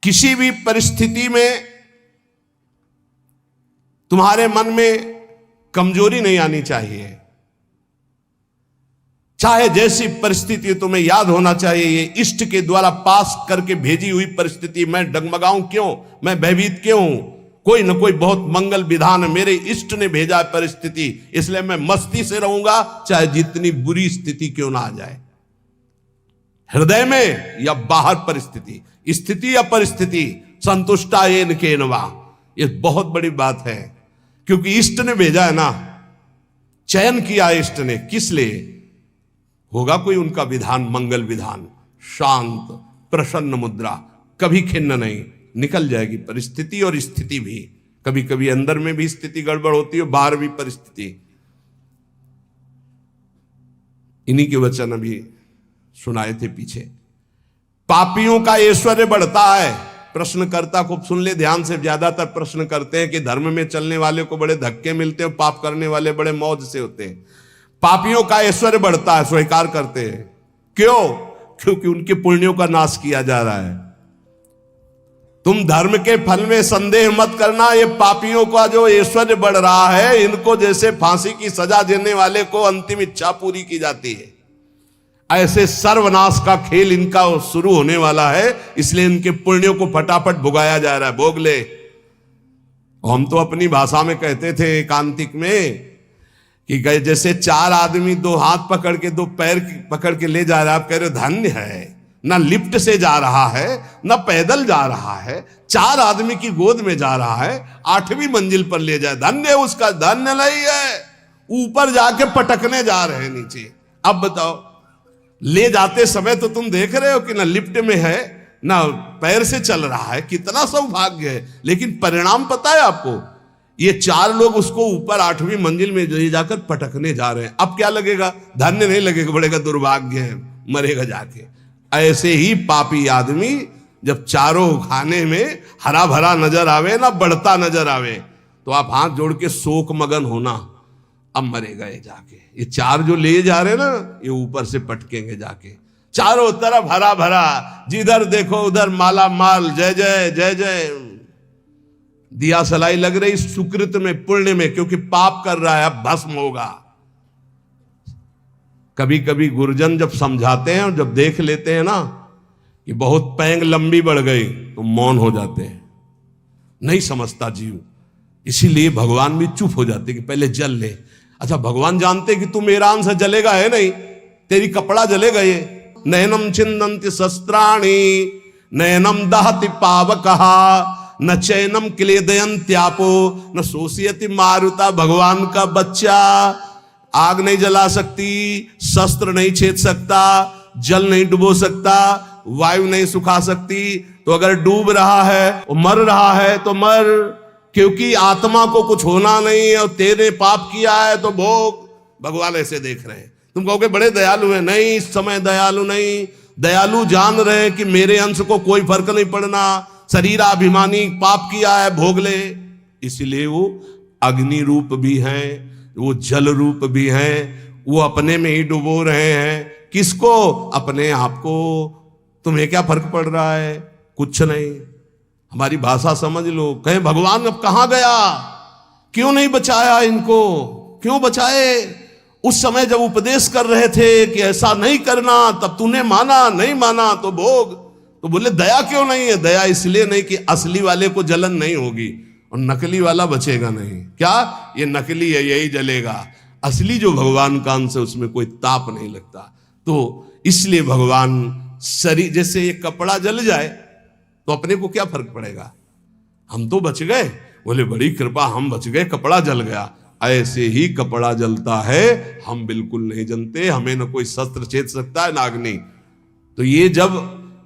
किसी भी परिस्थिति में तुम्हारे मन में कमजोरी नहीं आनी चाहिए। चाहे जैसी परिस्थिति तुम्हें याद होना चाहिए, ये इष्ट के द्वारा पास करके भेजी हुई परिस्थिति, मैं डगमगाऊं क्यों, मैं भयभीत क्यों हूं? कोई न कोई बहुत मंगल विधान मेरे इष्ट ने भेजा है परिस्थिति, इसलिए मैं मस्ती से रहूंगा, चाहे जितनी बुरी स्थिति क्यों ना आ जाए। हृदय में या बाहर परिस्थिति, स्थिति या परिस्थिति, संतुष्टा येन केनवा, ये बहुत बड़ी बात है। क्योंकि इष्ट ने भेजा है ना, चयन किया इष्ट ने, किस लिए? होगा कोई उनका विधान, मंगल विधान, शांत प्रसन्न मुद्रा, कभी खिन्न नहीं, निकल जाएगी परिस्थिति और स्थिति भी। कभी कभी अंदर में भी स्थिति गड़बड़ होती है, बाहर भी परिस्थिति। इन्हीं के वचन अभी सुनाए थे पीछे। पापियों का ऐश्वर्य बढ़ता है। प्रश्नकर्ता को सुन ले ध्यान से। ज्यादातर प्रश्न करते हैं कि धर्म में चलने वाले को बड़े धक्के मिलते हैं, पाप करने वाले बड़े मौज से होते हैं। पापियों का ऐश्वर्य बढ़ता है, स्वीकार करते हैं। क्यों? क्योंकि उनके पुण्यों का नाश किया जा रहा है। तुम धर्म के फल में संदेह मत करना। ये पापियों का जो ऐश्वर्य बढ़ रहा है, इनको जैसे फांसी की सजा देने वाले को अंतिम इच्छा पूरी की जाती है, ऐसे सर्वनाश का खेल इनका शुरू होने वाला है। इसलिए इनके पुण्यों को फटाफट भुगाया जा रहा है। भोग ले। हम तो अपनी भाषा में कहते थे एकांतिक में कि गए जैसे चार आदमी दो हाथ पकड़ के दो पैर पकड़ के ले जा रहा है, आप कह रहे हो धन्य है। ना लिफ्ट से जा रहा है, ना पैदल जा रहा है, चार आदमी की गोद में जा रहा है, 8वीं मंजिल पर ले जाए, धन्य है उसका। धन्य नहीं है, ऊपर जाके पटकने जा रहे हैं नीचे। अब बताओ, ले जाते समय तो तुम देख रहे हो कि ना लिफ्ट में है, ना पैर से चल रहा है, कितना सौभाग्य है। लेकिन परिणाम पता है आपको? ये चार लोग उसको ऊपर 8वीं मंजिल में ले जाकर पटकने जा रहे हैं। अब क्या लगेगा? धन्य नहीं लगेगा, बढ़ेगा दुर्भाग्य है, मरेगा जाके। ऐसे ही पापी आदमी जब चारों खाने में हरा भरा नजर आवे ना, बढ़ता नजर आवे, तो आप हाथ जोड़ के शोक मगन होना, अब मरेगा ये जाके। ये चार जो ले जा रहे ना, ये ऊपर से पटकेंगे जाके। चारों तरफ हरा भरा, जिधर देखो उधर माला माल, जय जय जय जय। दिया सलाई लग रही सुकृत में, पुण्य में, क्योंकि पाप कर रहा है, अब भस्म होगा। कभी कभी गुरुजन जब समझाते हैं और जब देख लेते हैं ना कि बहुत पैंग लंबी बढ़ गई, तो मौन हो जाते हैं, नहीं समझता जीव। इसीलिए भगवान भी चुप हो जाते कि पहले जल ले। अच्छा, भगवान जानते कि तू मेरा अंश जलेगा, है नहीं, तेरी कपड़ा जलेगा। ये नयनम छिन्दन्ति शस्त्राणि नयनम दहति पावकः न चैनम क्लेदयन्त्यापो न शोषयति मारुता। भगवान का बच्चा आग नहीं जला सकती, शस्त्र नहीं छेद सकता, जल नहीं डुबो सकता, वायु नहीं सुखा सकती। तो अगर डूब रहा है और मर रहा है तो मर, क्योंकि आत्मा को कुछ होना नहीं है और तेरे पाप किया है तो भोग। भगवान ऐसे देख रहे हैं। तुम कहोगे बड़े दयालु हैं, नहीं, इस समय दयालु नहीं। दयालु जान रहे हैं कि मेरे अंश को कोई फर्क नहीं पड़ना, शरीराभिमानी, पाप किया है, भोग ले। इसलिए वो अग्नि रूप भी हैं, वो जल रूप भी हैं, वो अपने में ही डुबो रहे हैं। किसको? अपने आप को। तुम्हें क्या फर्क पड़ रहा है? कुछ नहीं। हमारी भाषा समझ लो। कहें भगवान अब कहां गया, क्यों नहीं बचाया इनको, क्यों बचाए? उस समय जब उपदेश कर रहे थे कि ऐसा नहीं करना, तब तूने माना, नहीं माना तो भोग। तो बोले दया क्यों नहीं है? दया इसलिए नहीं कि असली वाले को जलन नहीं होगी और नकली वाला बचेगा नहीं। क्या? ये नकली है, यही जलेगा। असली जो भगवान का अंश है, उसमें कोई ताप नहीं लगता। तो इसलिए भगवान शरीर, जैसे ये कपड़ा जल जाए तो अपने को क्या फर्क पड़ेगा, हम तो बच गए। बोले बड़ी कृपा, हम बच गए, कपड़ा जल गया। ऐसे ही कपड़ा जलता है, हम बिल्कुल नहीं जनते, हमें न कोई शस्त्र छेद सकता है, ना अग्नि। तो ये जब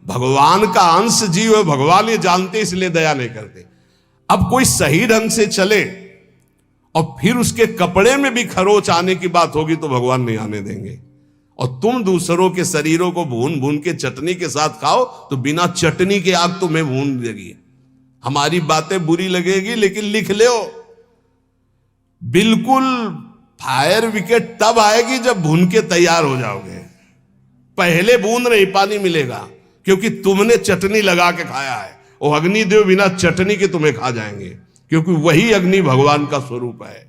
भगवान का अंश जीव है, भगवान ये जानते, इसलिए दया नहीं करते। अब कोई सही ढंग से चले और फिर उसके कपड़े में भी खरोच आने की बात होगी तो भगवान नहीं आने देंगे। और तुम दूसरों के शरीरों को भून भून के चटनी के साथ खाओ तो बिना चटनी के आग तुम्हें भून देगी। हमारी बातें बुरी लगेगी, लेकिन लिख लो, बिल्कुल फायर विकेट तब आएगी जब भून के तैयार हो जाओगे। पहले बूंद नहीं पानी मिलेगा, क्योंकि तुमने चटनी लगा के खाया है। वो अग्निदेव बिना चटनी के तुम्हें खा जाएंगे, क्योंकि वही अग्नि भगवान का स्वरूप है।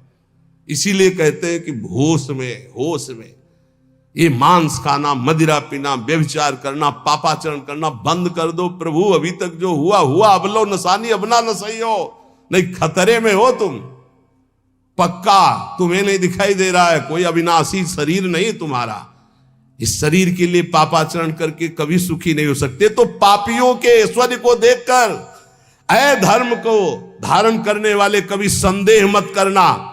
इसीलिए कहते हैं कि होश में ये मांस खाना, मदिरा पीना, व्यभिचार करना, पापाचरण करना बंद कर दो। प्रभु अभी तक जो हुआ अब लो नसानी, अब ना नसइयो, नहीं खतरे में हो तुम पक्का। तुम्हें नहीं दिखाई दे रहा है, कोई अविनाशी शरीर नहीं तुम्हारा। इस शरीर के लिए पापाचरण करके कभी सुखी नहीं हो सकते। तो पापियों के ऐश्वर्य को देखकर अधर्म को धारण करने वाले कभी संदेह मत करना।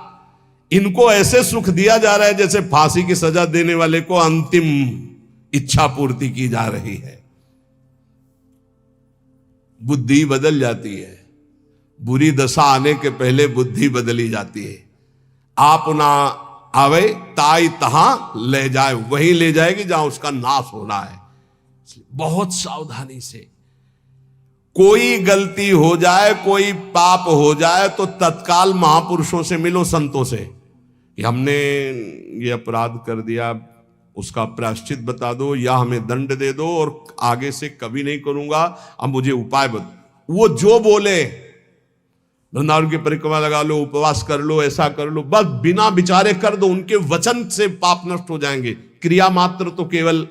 इनको ऐसे सुख दिया जा रहा है जैसे फांसी की सजा देने वाले को अंतिम इच्छा पूर्ति की जा रही है। बुद्धि बदल जाती है, बुरी दशा आने के पहले बुद्धि बदली जाती है। आप ना आवे ताई तहां ले जाए, वहीं ले जाएगी जहां उसका नाश होना है। बहुत सावधानी से, कोई गलती हो जाए, कोई पाप हो जाए तो तत्काल महापुरुषों से मिलो, संतों से, कि हमने ये अपराध कर दिया, उसका प्रायश्चित बता दो या हमें दंड दे दो और आगे से कभी नहीं करूंगा, अब मुझे उपाय बता। वो जो बोले, वृंदावन की परिक्रमा लगा लो, उपवास कर लो, ऐसा कर लो, बस बिना विचारे कर दो। उनके वचन से पाप नष्ट हो जाएंगे। क्रिया मात्र तो केवल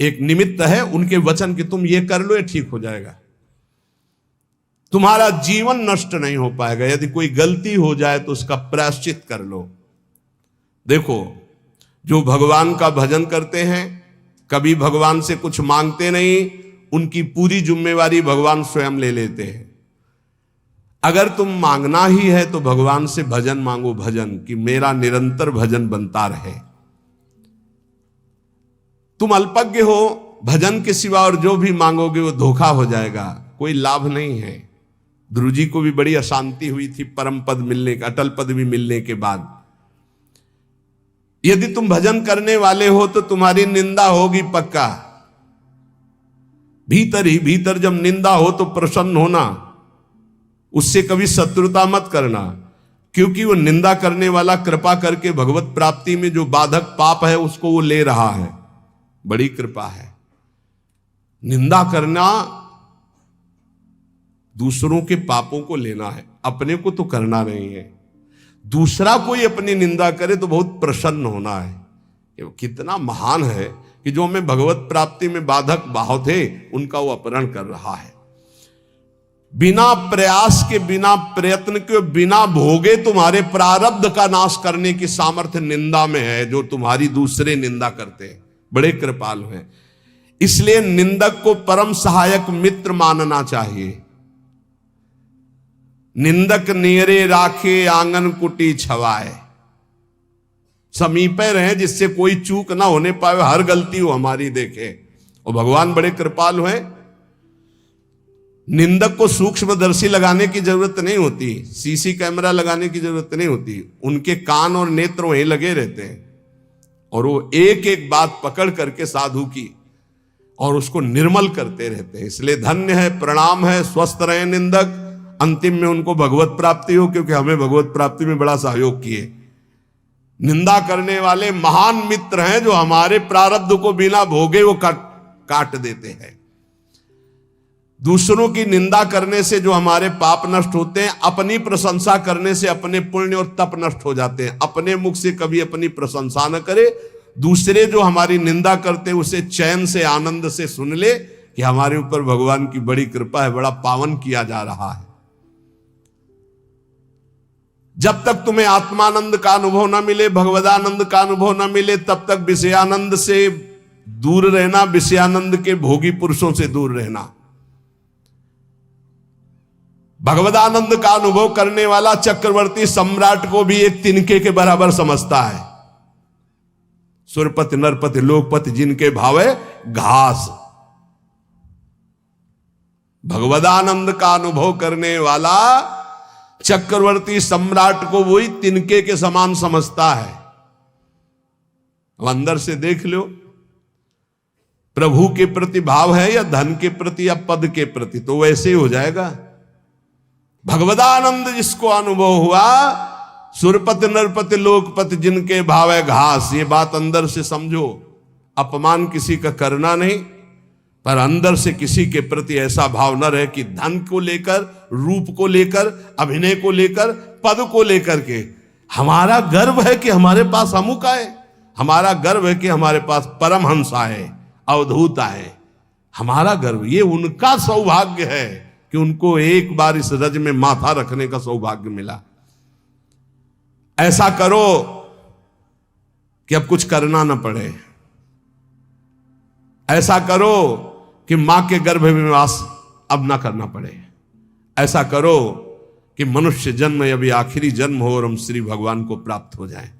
एक निमित्त है, उनके वचन की तुम ये कर लो, ये ठीक हो जाएगा। तुम्हारा जीवन नष्ट नहीं हो पाएगा। यदि कोई गलती हो जाए तो उसका प्रायश्चित कर लो। देखो, जो भगवान का भजन करते हैं, कभी भगवान से कुछ मांगते नहीं, उनकी पूरी जिम्मेवारी भगवान स्वयं ले लेते हैं। अगर तुम मांगना ही है तो भगवान से भजन मांगो, भजन कि मेरा निरंतर भजन बनता रहे। तुम अल्पज्ञ हो, भजन के सिवा और जो भी मांगोगे वो धोखा हो जाएगा, कोई लाभ नहीं है। ध्रुव जी को भी बड़ी अशांति हुई थी परम पद मिलने का, अटल पद भी मिलने के बाद। यदि तुम भजन करने वाले हो तो तुम्हारी निंदा होगी पक्का। भीतर ही भीतर जब निंदा हो तो प्रसन्न होना, उससे कभी शत्रुता मत करना, क्योंकि वो निंदा करने वाला कृपा करके भगवत प्राप्ति में जो बाधक पाप है उसको वो ले रहा है। बड़ी कृपा है। निंदा करना दूसरों के पापों को लेना है, अपने को तो करना नहीं है। दूसरा कोई अपनी निंदा करे तो बहुत प्रसन्न होना है। ये कितना महान है कि जो हमें भगवत प्राप्ति में बाधक बाहु थे उनका वो अपहरण कर रहा है। बिना प्रयास के, बिना प्रयत्न के, बिना भोगे तुम्हारे प्रारब्ध का नाश करने की सामर्थ्य निंदा में है, जो तुम्हारी दूसरे निंदा करते हैं। बड़े कृपालु हैं। इसलिए निंदक को परम सहायक मित्र मानना चाहिए। निंदक नेरे राखे आंगन कुटी छवाए, समीपे रहे जिससे कोई चूक ना होने पाए, हर गलती वो हमारी देखे। और भगवान बड़े कृपालु हैं। निंदक को सूक्ष्मदर्शी लगाने की जरूरत नहीं होती, सीसी कैमरा लगाने की जरूरत नहीं होती। उनके कान और नेत्र वहीं लगे रहते हैं और वो एक एक बात पकड़ करके साधु की और उसको निर्मल करते रहते हैं। इसलिए धन्य है, प्रणाम है, स्वस्थ रहे निंदक। अंतिम में उनको भगवत प्राप्ति हो, क्योंकि हमें भगवत प्राप्ति में बड़ा सहयोग किए। निंदा करने वाले महान मित्र हैं जो हमारे प्रारब्ध को बिना भोगे वो काट देते हैं। दूसरों की निंदा करने से जो हमारे पाप नष्ट होते हैं, अपनी प्रशंसा करने से अपने पुण्य और तप नष्ट हो जाते हैं। अपने मुख से कभी अपनी प्रशंसा न करे, दूसरे जो हमारी निंदा करते हैं उसे चैन से, आनंद से सुन ले कि हमारे ऊपर भगवान की बड़ी कृपा है, बड़ा पावन किया जा रहा है। जब तक तुम्हें आत्मानंद का अनुभव न मिले, भगवदानंद का अनुभव न मिले, तब तक विषयानंद से दूर रहना, विषयानंद के भोगी पुरुषों से दूर रहना। भगवदानंद का अनुभव करने वाला चक्रवर्ती सम्राट को भी एक तिनके के बराबर समझता है। सुरपति नरपति लोकपति जिनके भावे घास। भगवदानंद का अनुभव करने वाला चक्रवर्ती सम्राट को वही तिनके के समान समझता है। अब अंदर से देख लो, प्रभु के प्रति भाव है या धन के प्रति या पद के प्रति, तो वैसे ही हो जाएगा। भगवदानंद जिसको अनुभव हुआ, सुरपति नरपति लोकपति जिनके भाव है घास, ये बात अंदर से समझो। अपमान किसी का करना नहीं, पर अंदर से किसी के प्रति ऐसा भाव न रहे कि धन को लेकर, रूप को लेकर, अभिनय को लेकर, पद को लेकर के हमारा गर्व है कि हमारे पास अमुक आए, हमारा गर्व है कि हमारे पास परमहंस आए, अवधूत आए। हमारा गर्व, ये उनका सौभाग्य है कि उनको एक बार इस रज में माथा रखने का सौभाग्य मिला। ऐसा करो कि अब कुछ करना न पड़े, ऐसा करो कि मां के गर्भ में वास अब ना करना पड़े, ऐसा करो कि मनुष्य जन्म अभी आखिरी जन्म हो और हम श्री भगवान को प्राप्त हो जाएं।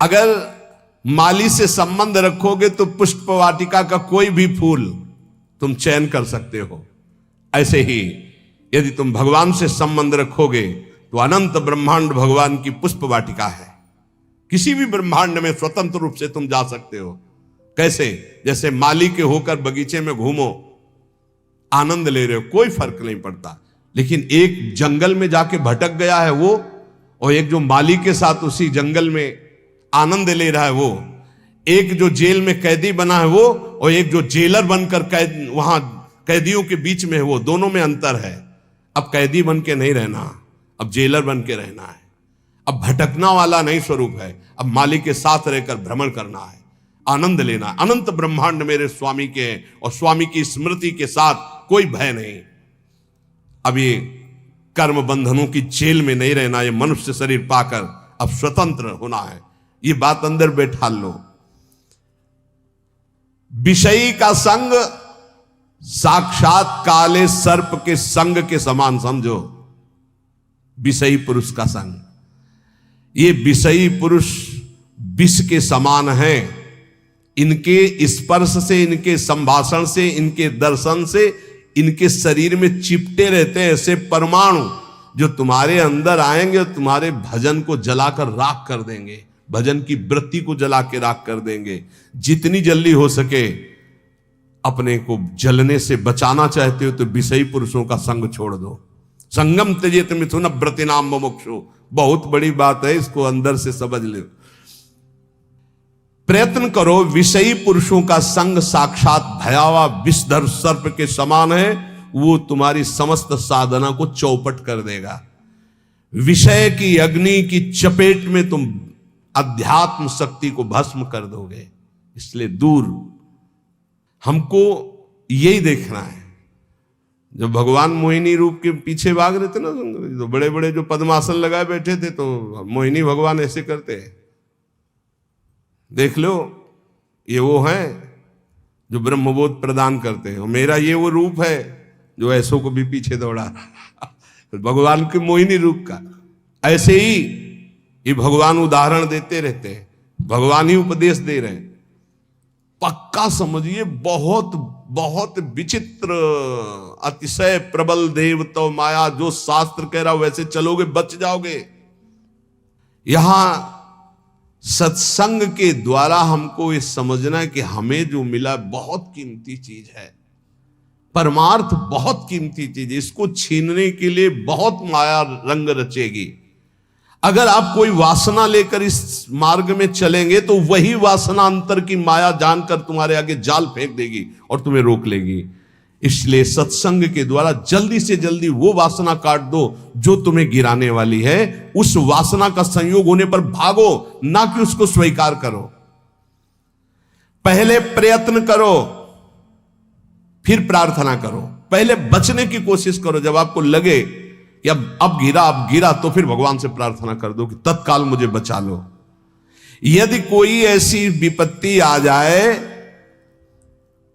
अगर माली से संबंध रखोगे तो पुष्प वाटिका का कोई भी फूल तुम चयन कर सकते हो। ऐसे ही यदि तुम भगवान से संबंध रखोगे तो अनंत ब्रह्मांड भगवान की पुष्प वाटिका है। किसी भी ब्रह्मांड में स्वतंत्र रूप से तुम जा सकते हो। कैसे? जैसे माली के होकर बगीचे में घूमो, आनंद ले रहे हो, कोई फर्क नहीं पड़ता। लेकिन एक जंगल में जाके भटक गया है वो, और एक जो माली के साथ उसी जंगल में आनंद ले रहा है वो, एक जो जेल में कैदी बना है वो, और एक जो जेलर बनकर वहां कैदियों के बीच में है वो, दोनों में अंतर है। अब कैदी बन के नहीं रहना, अब जेलर बन के रहना है। अब भटकना वाला नहीं स्वरूप है, अब मालिक के साथ रहकर भ्रमण करना है, आनंद लेना। अनंत ब्रह्मांड मेरे स्वामी के हैं और स्वामी की स्मृति के साथ कोई भय नहीं। अब ये कर्म बंधनों की जेल में नहीं रहना, ये मनुष्य शरीर पाकर अब स्वतंत्र होना है। ये बात अंदर बैठा लो। विषयी का संग साक्षात काले सर्प के संग के समान समझो। विषयी पुरुष का संग, ये विषयी पुरुष विष के समान है। इनके स्पर्श से, इनके संभाषण से, इनके दर्शन से इनके शरीर में चिपटे रहते हैं ऐसे परमाणु, जो तुम्हारे अंदर आएंगे और तुम्हारे भजन को जलाकर राख कर देंगे, भजन की वृत्ति को जला के राख कर देंगे। जितनी जल्दी हो सके अपने को जलने से बचाना चाहते हो तो विषयी पुरुषों का संग छोड़ दो। संगम त्यजेत मिथुन व्रतिनाम मुमुक्षु, बहुत बड़ी बात है, इसको अंदर से समझ लो। प्रयत्न करो। विषयी पुरुषों का संग साक्षात भयावह विषधर सर्प के समान है, वो तुम्हारी समस्त साधना को चौपट कर देगा। विषय की अग्नि की चपेट में तुम अध्यात्म शक्ति को भस्म कर दोगे। इसलिए दूर, हमको यही देखना है। जब भगवान मोहिनी रूप के पीछे भाग रहे थे ना, तो बड़े बड़े जो पद्मासन लगाए बैठे थे, तो मोहिनी भगवान ऐसे करते हैं। देख लो, ये वो हैं जो ब्रह्मबोध प्रदान करते हैं, और मेरा ये वो रूप है जो ऐसों को भी पीछे दौड़ा भगवान के मोहिनी रूप का। ऐसे ही ये भगवान उदाहरण देते रहते हैं, भगवान ही उपदेश दे रहे हैं। पक्का समझिए, बहुत बहुत विचित्र, अतिशय प्रबल देव तो माया, जो शास्त्र कह रहा वैसे चलोगे बच जाओगे। यहां सत्संग के द्वारा हमको ये समझना है कि हमें जो मिला बहुत कीमती चीज है, परमार्थ बहुत कीमती चीज है। इसको छीनने के लिए बहुत माया रंग रचेगी। अगर आप कोई वासना लेकर इस मार्ग में चलेंगे तो वही वासना अंतर की माया जानकर तुम्हारे आगे जाल फेंक देगी और तुम्हें रोक लेगी। इसलिए सत्संग के द्वारा जल्दी से जल्दी वो वासना काट दो जो तुम्हें गिराने वाली है। उस वासना का संयोग होने पर भागो, ना कि उसको स्वीकार करो। पहले प्रयत्न करो, फिर प्रार्थना करो। पहले बचने की कोशिश करो। जब आपको लगे कि अब गिरा, तो फिर भगवान से प्रार्थना कर दो कि तत्काल मुझे बचा लो। यदि कोई ऐसी विपत्ति आ जाए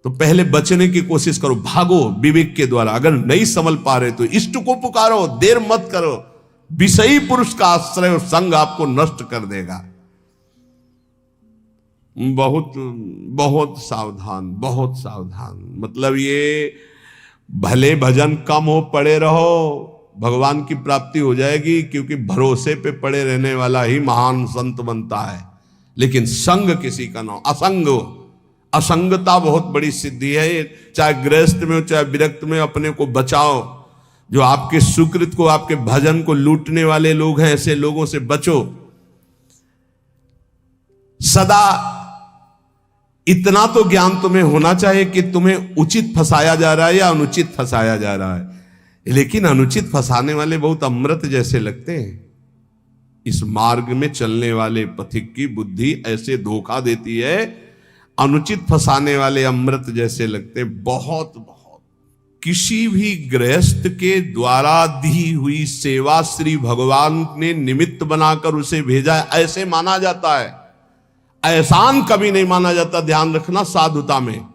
तो पहले बचने की कोशिश करो, भागो विवेक के द्वारा। अगर नहीं संभल पा रहे तो इष्ट को पुकारो, देर मत करो। विषयी पुरुष का आश्रय और संग आपको नष्ट कर देगा। बहुत बहुत सावधान, बहुत सावधान। मतलब ये भले भजन कम हो, पड़े रहो, भगवान की प्राप्ति हो जाएगी, क्योंकि भरोसे पे पड़े रहने वाला ही महान संत बनता है। लेकिन संग किसी का ना, असंगता बहुत बड़ी सिद्धि है। चाहे गृहस्थ में हो चाहे विरक्त में, अपने को बचाओ। जो आपके सुकृत को, आपके भजन को लूटने वाले लोग हैं, ऐसे लोगों से बचो। सदा इतना तो ज्ञान तुम्हें होना चाहिए कि तुम्हें उचित फंसाया जा रहा है या अनुचित फंसाया जा रहा है। लेकिन अनुचित फंसाने वाले बहुत अमृत जैसे लगते हैं। इस मार्ग में चलने वाले पथिक की बुद्धि ऐसे धोखा देती है, अनुचित फंसाने वाले अमृत जैसे लगते हैं। बहुत बहुत किसी भी गृहस्थ के द्वारा दी हुई सेवा श्री भगवान ने निमित्त बनाकर उसे भेजा है, ऐसे माना जाता है। एहसान कभी नहीं माना जाता। ध्यान रखना, साधुता में,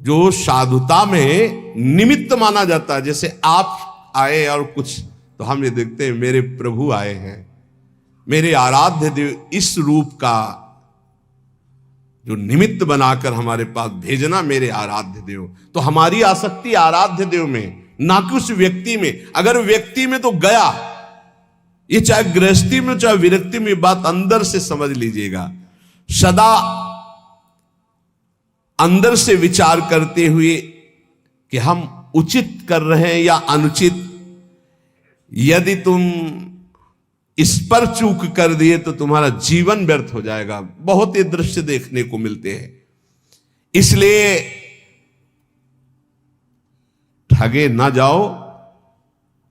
जो साधुता में निमित्त माना जाता है। जैसे आप आए और कुछ, तो हम ये देखते हैं मेरे प्रभु आए हैं, मेरे आराध्य देव, इस रूप का जो निमित्त बनाकर हमारे पास भेजना मेरे आराध्य देव। तो हमारी आसक्ति आराध्य देव में, ना कि उस व्यक्ति में। अगर व्यक्ति में तो गया, ये चाहे गृहस्थी में चाहे विरक्ति में, बात अंदर से समझ लीजिएगा। सदा अंदर से विचार करते हुए कि हम उचित कर रहे हैं या अनुचित। यदि तुम इस पर चूक कर दिए तो तुम्हारा जीवन व्यर्थ हो जाएगा। बहुत ये दृश्य देखने को मिलते हैं। इसलिए ठगे ना जाओ,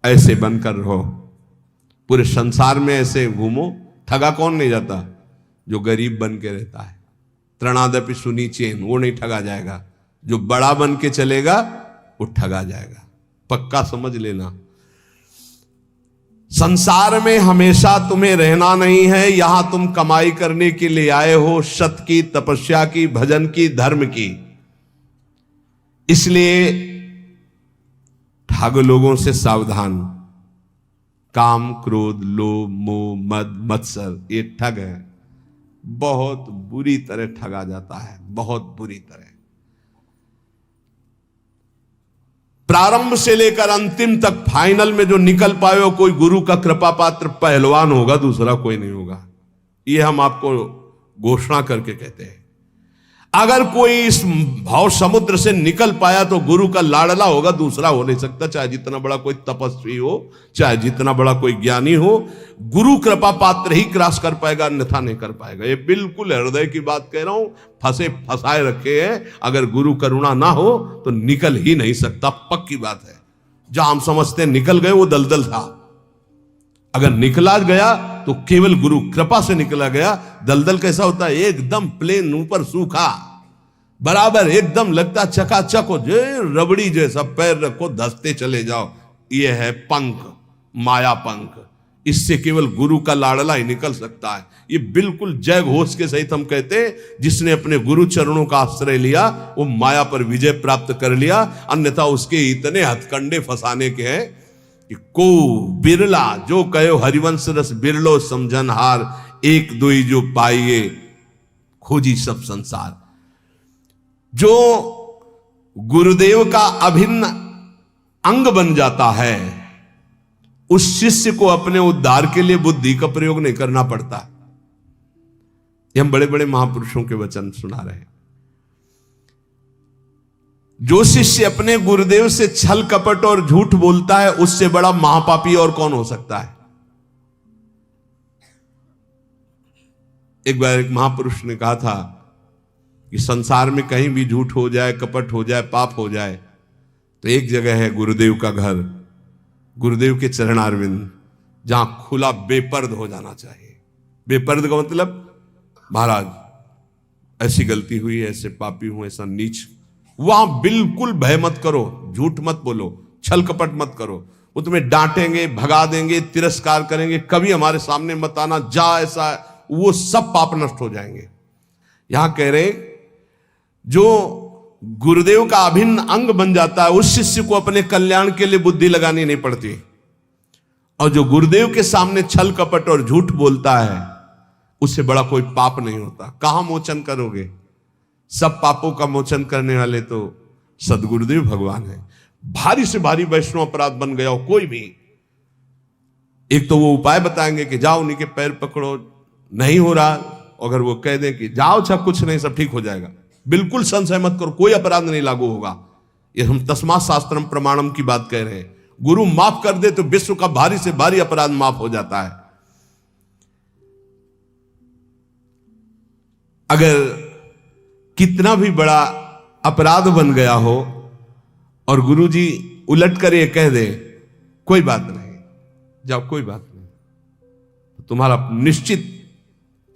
ऐसे बनकर रहो। पूरे संसार में ऐसे घूमो। ठगा कौन नहीं जाता? जो गरीब बन के रहता है। त्रणादपि सुनी चेन, वो नहीं ठगा जाएगा। जो बड़ा बन के चलेगा वो ठगा जाएगा, पक्का समझ लेना। संसार में हमेशा तुम्हें रहना नहीं है। यहां तुम कमाई करने के लिए आए हो, सत की, तपस्या की, भजन की, धर्म की। इसलिए ठग लोगों से सावधान। काम, क्रोध, लोभ, मोह, मद, मत्सर, ये ठग है। बहुत बुरी तरह ठगा जाता है, बहुत बुरी तरह। प्रारंभ से लेकर अंतिम तक, फाइनल में जो निकल पाए हो, कोई गुरु का कृपा पात्र पहलवान होगा, दूसरा कोई नहीं होगा। ये हम आपको घोषणा करके कहते हैं। अगर कोई इस भाव समुद्र से निकल पाया तो गुरु का लाडला होगा, दूसरा हो नहीं सकता। चाहे जितना बड़ा कोई तपस्वी हो, चाहे जितना बड़ा कोई ज्ञानी हो, गुरु कृपा पात्र ही क्रॉस कर पाएगा, अन्यथा नहीं कर पाएगा। ये बिल्कुल हृदय की बात कह रहा हूं। फंसाए रखे हैं। अगर गुरु करुणा ना हो तो निकल ही नहीं सकता, पक्की बात है। जहां हम समझते हैं निकल गए, वो दलदल था। अगर निकला गया तो केवल गुरु कृपा से निकला गया। दलदल कैसा होता है? एकदम प्लेन, ऊपर सूखा, बराबर एकदम लगता चकाचक हो, जो रबड़ी जैसा। पैर रखो, धसते चले जाओ। ये है पंख, माया पंख। इससे केवल गुरु का लाडला ही निकल सकता है। ये बिल्कुल जय घोष के सहित हम कहते हैं, जिसने अपने गुरु चरणों का आश्रय लिया वो माया पर विजय प्राप्त कर लिया। अन्यथा उसके इतने हथकंडे फंसाने के हैं कि को बिरला जो कहो हरिवंश रस बिरलो समझनहार, एक दुई जो पाइए खोजी सब संसार। जो गुरुदेव का अभिन्न अंग बन जाता है, उस शिष्य को अपने उद्धार के लिए बुद्धि का प्रयोग नहीं करना पड़ता। ये हम बड़े बड़े महापुरुषों के वचन सुना रहे हैं। जो शिष्य अपने गुरुदेव से छल कपट और झूठ बोलता है, उससे बड़ा महापापी और कौन हो सकता है? एक बार एक महापुरुष ने कहा था कि संसार में कहीं भी झूठ हो जाए, कपट हो जाए, पाप हो जाए, तो एक जगह है गुरुदेव का घर, गुरुदेव के चरणारविंद, जहां खुला बेपर्द हो जाना चाहिए। बेपर्द का मतलब, महाराज ऐसी गलती हुई, ऐसे पापी हूं, ऐसा नीच। वहां बिल्कुल भय मत करो, झूठ मत बोलो, छल कपट मत करो। वो तुम्हें डांटेंगे, भगा देंगे, तिरस्कार करेंगे, कभी हमारे सामने मत आना, जा ऐसा, वो सब पाप नष्ट हो जाएंगे। यहां कह रहे जो गुरुदेव का अभिन्न अंग बन जाता है, उस शिष्य को अपने कल्याण के लिए बुद्धि लगानी नहीं पड़ती। और जो गुरुदेव के सामने छल कपट और झूठ बोलता है, उससे बड़ा कोई पाप नहीं होता। कहां मोचन करोगे? सब पापों का मोचन करने वाले तो सदगुरुदेव भगवान है। भारी से भारी वैष्णव अपराध बन गया हो कोई भी, एक तो वो उपाय बताएंगे कि जाओ उन्हीं के पैर पकड़ो, नहीं हो रहा, अगर वो कह दें कि जाओ अच्छा कुछ नहीं, सब ठीक हो जाएगा, बिल्कुल संशय मत करो, कोई अपराध नहीं लागू होगा। ये हम तस्मात् शास्त्रम प्रमाणम की बात कह रहे हैं। गुरु माफ कर दे तो विश्व का भारी से भारी अपराध माफ हो जाता है। अगर कितना भी बड़ा अपराध बन गया हो और गुरुजी उलट कर ये कह दे कोई बात नहीं, जाओ कोई बात नहीं, तो तुम्हारा निश्चित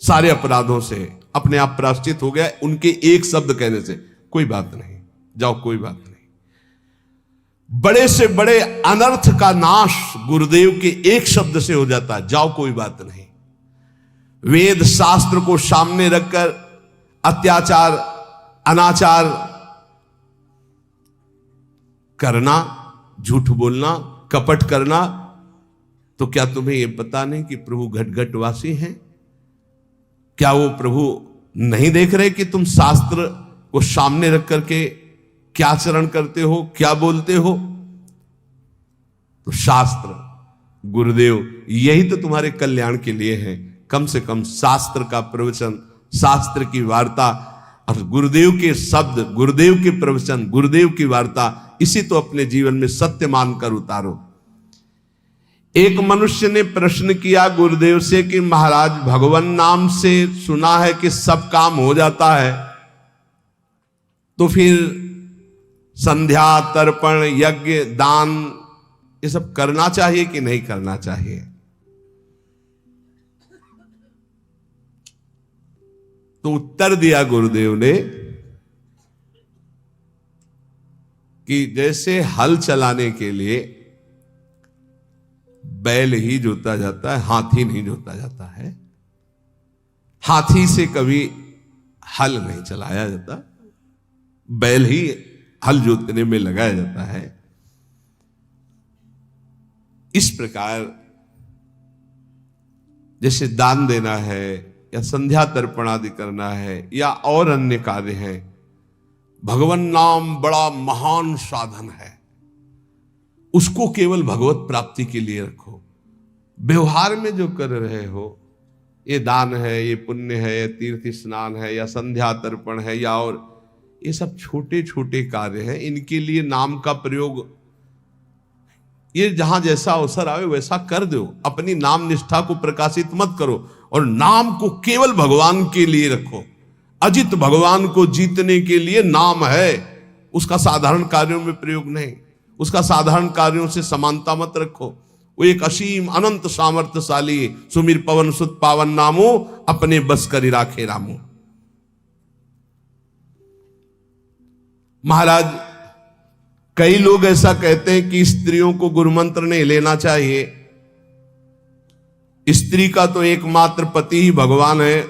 सारे अपराधों से अपने आप प्रायश्चित हो गया उनके एक शब्द कहने से, कोई बात नहीं, जाओ कोई बात नहीं। बड़े से बड़े अनर्थ का नाश गुरुदेव के एक शब्द से हो जाता है, जाओ कोई बात नहीं। वेद शास्त्र को सामने रखकर अत्याचार अनाचार करना, झूठ बोलना, कपट करना, तो क्या तुम्हें यह पता नहीं कि प्रभु घटघटवासी हैं? क्या वो प्रभु नहीं देख रहे कि तुम शास्त्र को सामने रख करके क्या आचरण करते हो, क्या बोलते हो? तो शास्त्र गुरुदेव यही तो तुम्हारे कल्याण के लिए है। कम से कम शास्त्र का प्रवचन, शास्त्र की वार्ता और गुरुदेव के शब्द, गुरुदेव के प्रवचन, गुरुदेव की वार्ता, इसी तो अपने जीवन में सत्य मानकर उतारो। एक मनुष्य ने प्रश्न किया गुरुदेव से कि महाराज, भगवान नाम से सुना है कि सब काम हो जाता है, तो फिर संध्या, तर्पण, यज्ञ, दान ये सब करना चाहिए कि नहीं करना चाहिए? तो उत्तर दिया गुरुदेव ने कि जैसे हल चलाने के लिए बैल ही जोता जाता है, हाथी नहीं जोता जाता है। हाथी से कभी हल नहीं चलाया जाता, बैल ही हल जोतने में लगाया जाता है। इस प्रकार जैसे दान देना है या संध्या तर्पण आदि करना है या और अन्य कार्य हैं, भगवान नाम बड़ा महान साधन है, उसको केवल भगवत प्राप्ति के लिए रखो। व्यवहार में जो कर रहे हो, ये दान है, ये पुण्य है, ये तीर्थ स्नान है या संध्या तर्पण है या और ये सब छोटे छोटे कार्य हैं, इनके लिए नाम का प्रयोग ये जहां जैसा अवसर आवे वैसा कर दो। अपनी नाम निष्ठा को प्रकाशित मत करो और नाम को केवल भगवान के लिए रखो। अजित भगवान को जीतने के लिए नाम है, उसका साधारण कार्यों में प्रयोग नहीं, उसका साधारण कार्यों से समानता मत रखो। वो एक असीम अनंत सामर्थ्यशाली सुमिर पवन सुत पावन नामो अपने बस करी राखे रामो। महाराज, कई लोग ऐसा कहते हैं कि स्त्रियों को गुरुमंत्र नहीं लेना चाहिए, स्त्री का तो एकमात्र पति ही भगवान है,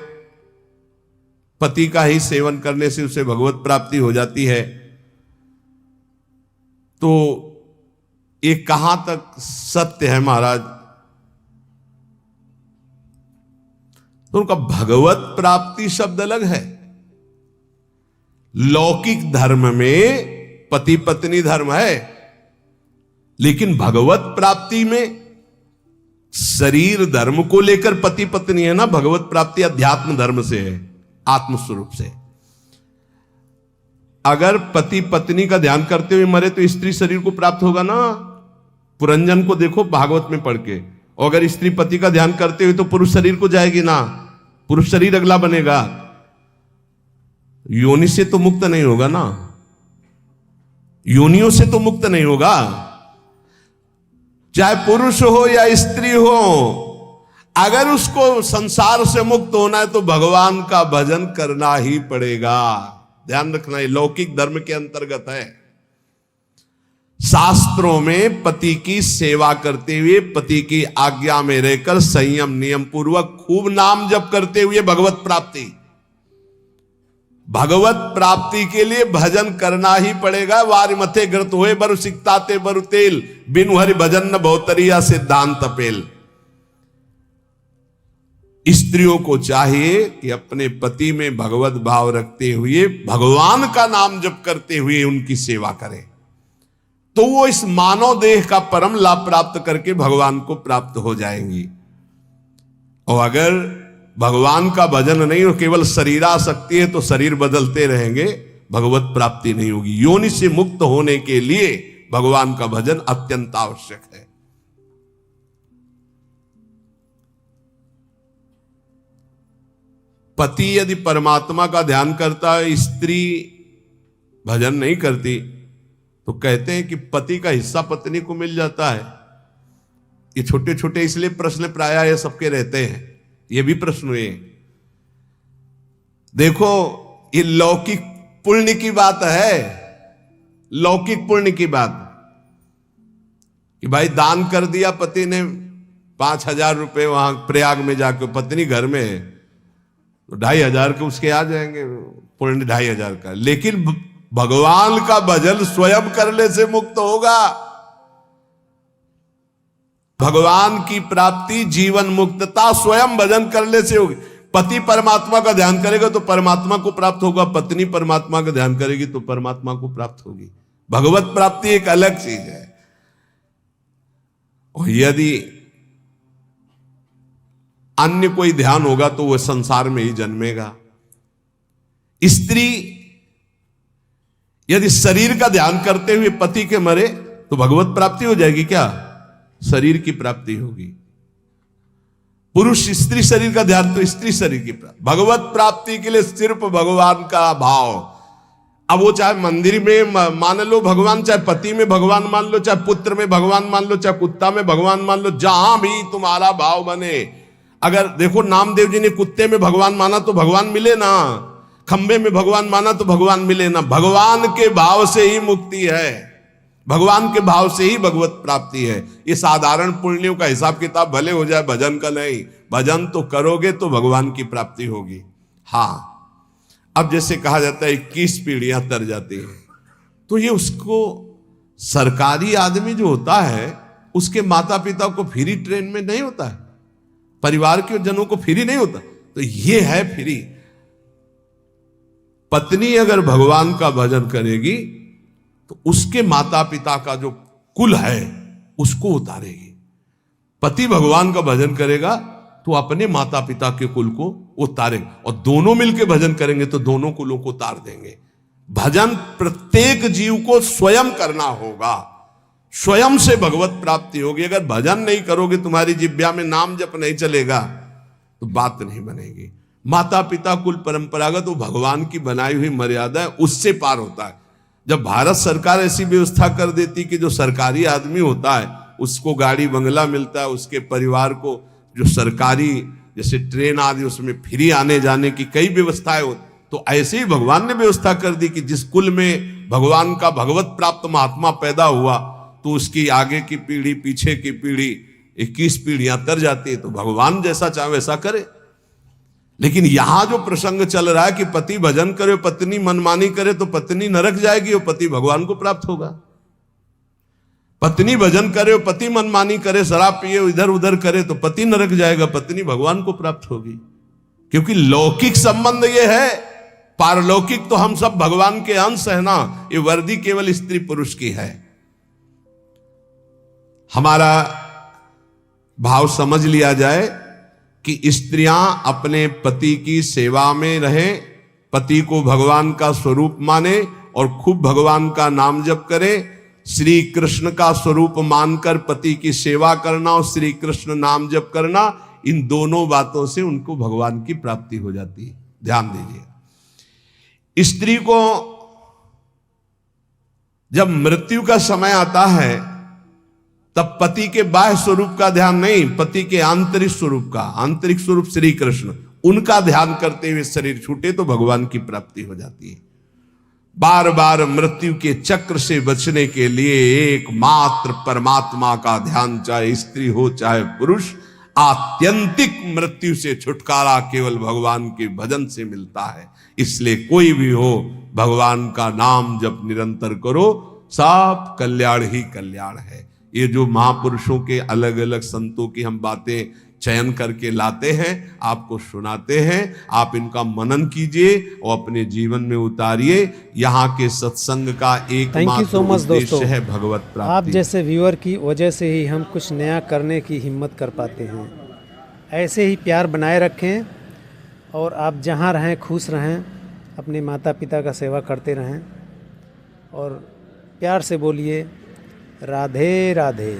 पति का ही सेवन करने से उसे भगवत प्राप्ति हो जाती है। तो ये कहां तक सत्य है महाराज? तो उनका भगवत प्राप्ति शब्द अलग है। लौकिक धर्म में पति पत्नी धर्म है, लेकिन भगवत प्राप्ति में शरीर धर्म को लेकर पति पत्नी है ना। भगवत प्राप्ति अध्यात्म धर्म से है, आत्मस्वरूप से। अगर पति पत्नी का ध्यान करते हुए मरे तो स्त्री शरीर को प्राप्त होगा ना। पुरंजन को देखो भागवत में पढ़ के, और अगर स्त्री पति का ध्यान करते हुए तो पुरुष शरीर को जाएगी ना, पुरुष शरीर अगला बनेगा, योनि से तो मुक्त नहीं होगा ना, योनियों से तो मुक्त नहीं होगा। चाहे पुरुष हो या स्त्री हो, अगर उसको संसार से मुक्त होना है तो भगवान का भजन करना ही पड़ेगा। ध्यान रखना, ये लौकिक धर्म के अंतर्गत है। शास्त्रों में पति की सेवा करते हुए, पति की आज्ञा में रहकर संयम नियम पूर्वक खूब नाम जप करते हुए भगवत प्राप्ति, भगवत प्राप्ति के लिए भजन करना ही पड़ेगा। वारि मथे ग्रत होए बरु सिकताते बरु तेल, बिनु हरि भजन न बहुतरिया सिद्धांत पेल। स्त्रियों को चाहिए कि अपने पति में भगवत भाव रखते हुए भगवान का नाम जप करते हुए उनकी सेवा करें, तो वो इस मानव देह का परम लाभ प्राप्त करके भगवान को प्राप्त हो जाएंगी। और अगर भगवान का भजन नहीं हो, केवल शरीरासक्ति है, तो शरीर बदलते रहेंगे, भगवत प्राप्ति नहीं होगी। योनि से मुक्त होने के लिए भगवान का भजन अत्यंत आवश्यक है। पति यदि परमात्मा का ध्यान करता है, स्त्री भजन नहीं करती, तो कहते हैं कि पति का हिस्सा पत्नी को मिल जाता है। ये छोटे छोटे इसलिए प्रश्न प्रायः ये सबके रहते हैं, ये भी प्रश्न हुए। देखो, ये लौकिक पुण्य की बात है, लौकिक पुण्य की बात कि भाई दान कर दिया पति ने 5,000 रुपए वहां प्रयाग में जाकर, पत्नी घर में है तो 2,500 के उसके आ जाएंगे, पुण्य 2,500 का। लेकिन भगवान का भजन स्वयं करने से मुक्त होगा। भगवान की प्राप्ति, जीवन मुक्तता स्वयं भजन करने से होगी। पति परमात्मा का ध्यान करेगा तो परमात्मा को प्राप्त होगा, पत्नी परमात्मा का ध्यान करेगी तो परमात्मा को प्राप्त होगी। भगवत प्राप्ति एक अलग चीज है। और यदि अन्य कोई ध्यान होगा तो वह संसार में ही जन्मेगा। स्त्री यदि शरीर का ध्यान करते हुए पति के मरे तो भगवत प्राप्ति हो जाएगी क्या? शरीर की प्राप्ति होगी। पुरुष स्त्री शरीर का ध्यान तो स्त्री शरीर की प्राप्ति। भगवत प्राप्ति के लिए सिर्फ भगवान का भाव। अब वो चाहे मंदिर में मान लो भगवान, चाहे पति में भगवान मान लो, चाहे पुत्र में भगवान मान लो, चाहे कुत्ता में भगवान मान लो, जहां भी तुम्हारा भाव बने। अगर देखो, नामदेव जी ने कुत्ते में भगवान माना तो भगवान मिले ना, खंबे में भगवान माना तो भगवान मिले ना। भगवान के भाव से ही मुक्ति है, भगवान के भाव से ही भगवत प्राप्ति है। ये साधारण पुण्यों का हिसाब किताब भले हो जाए, भजन का नहीं। भजन तो करोगे तो भगवान की प्राप्ति होगी। हाँ, अब जैसे कहा जाता है 21 पीढ़ियां तर जाती हैं, तो ये उसको सरकारी आदमी जो होता है उसके माता पिता को फ्री ट्रेन में नहीं होता है, परिवार के जनों को फ्री नहीं होता, तो ये है फ्री। पत्नी अगर भगवान का भजन करेगी तो उसके माता पिता का जो कुल है उसको उतारेगी। पति भगवान का भजन करेगा तो अपने माता पिता के कुल को उतारेंगे, और दोनों मिलकर भजन करेंगे तो दोनों कुलों को उतार देंगे। भजन प्रत्येक जीव को स्वयं करना होगा, स्वयं से भगवत प्राप्ति होगी। अगर भजन नहीं करोगे, तुम्हारी जिह्वा में नाम जप नहीं चलेगा तो बात नहीं बनेगी। माता पिता कुल परंपरागत वो भगवान की बनाई हुई मर्यादा है, उससे पार होता है। जब भारत सरकार ऐसी व्यवस्था कर देती कि जो सरकारी आदमी होता है उसको गाड़ी बंगला मिलता है, उसके परिवार को जो सरकारी जैसे ट्रेन आदि उसमें फ्री आने जाने की कई व्यवस्थाएं हो, तो ऐसे ही भगवान ने व्यवस्था कर दी कि जिस कुल में भगवान का भगवत प्राप्त महात्मा पैदा हुआ तो उसकी आगे की पीढ़ी, पीछे की पीढ़ी, 21 पीढ़ियां तर जाती है। तो भगवान जैसा चाहे वैसा करे। लेकिन यहां जो प्रसंग चल रहा है कि पति भजन करे, पत्नी मनमानी करे, तो पत्नी नरक जाएगी और पति भगवान को प्राप्त होगा। पत्नी भजन करे, पति मनमानी करे, शराब पिए, इधर उधर करे, तो पति नरक जाएगा, पत्नी भगवान को प्राप्त होगी। क्योंकि लौकिक संबंध ये है, पारलौकिक तो हम सब भगवान के अंश है ना। ये वर्दी केवल स्त्री पुरुष की है। हमारा भाव समझ लिया जाए कि स्त्रियां अपने पति की सेवा में रहें, पति को भगवान का स्वरूप माने और खूब भगवान का नाम जप करें। श्री कृष्ण का स्वरूप मानकर पति की सेवा करना और श्री कृष्ण नाम जप करना, इन दोनों बातों से उनको भगवान की प्राप्ति हो जाती है। ध्यान दीजिए, स्त्री को जब मृत्यु का समय आता है तब पति के बाह्य स्वरूप का ध्यान नहीं, पति के आंतरिक स्वरूप का, आंतरिक स्वरूप श्री कृष्ण, उनका ध्यान करते हुए शरीर छूटे तो भगवान की प्राप्ति हो जाती है। बार बार मृत्यु के चक्र से बचने के लिए एकमात्र परमात्मा का ध्यान, चाहे स्त्री हो चाहे पुरुष, आत्यंतिक मृत्यु से छुटकारा केवल भगवान के भजन से मिलता है। इसलिए कोई भी हो, भगवान का नाम जब निरंतर करो, सब कल्याण ही कल्याण है। ये जो महापुरुषों के अलग अलग संतों की हम बातें चयन करके लाते हैं, आपको सुनाते हैं, आप इनका मनन कीजिए और अपने जीवन में उतारिए। यहाँ के सत्संग का एकमात्र उद्देश्य है भगवत प्राप्ति। आप जैसे व्यूअर की वजह से ही हम कुछ नया करने की हिम्मत कर पाते हैं। ऐसे ही प्यार बनाए रखें और आप जहाँ रहें खुश रहें, अपने माता पिता का सेवा करते रहें और प्यार से बोलिए राधे राधे।